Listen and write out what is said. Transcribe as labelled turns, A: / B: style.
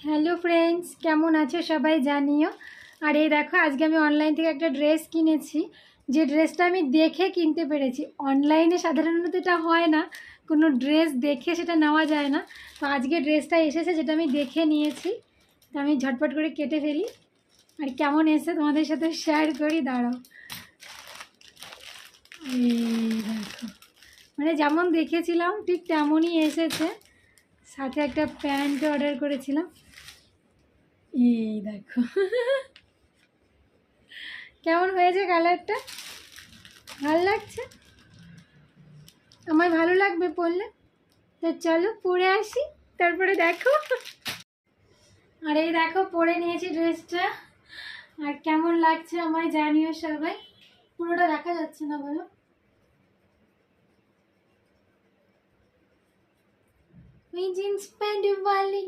A: Hello friends, কেমন আছো সবাই জানিও। আর এই দেখো, আজকে আমি অনলাইন থেকে একটা ড্রেস কিনেছি। যে ড্রেসটা আমি দেখে কিনতে পেরেছি। অনলাইনে সাধারণত এটা হয় না, কোনো ড্রেস দেখে সেটা নেওয়া যায় না। তো আজকে ড্রেসটা এসেছে যেটা আমি দেখে নিয়েছি। তো আমি ঝটপট করে কেটে ফেলি, আর কেমন এসে তোমাদের সাথে শেয়ার করি। দাঁড়াও, এই দেখো, মানে যেমন দেখেছিলাম ঠিক তেমনই এসেছে। সাথে একটা প্যান্ট অর্ডার করেছিলাম। এই দেখো কেমন হয়েছে কালারটা, ভালো লাগছে? আমার ভালো লাগবে পরলে। তো চলো পরে আসি, তারপরে দেখো। আর এই দেখো, পরে নিয়েছি ড্রেসটা। আর কেমন লাগছে আমায় জানিও সবাই। পুরোটা দেখা যাচ্ছে না বলো। ওই জিন্স প্যান্ট वाली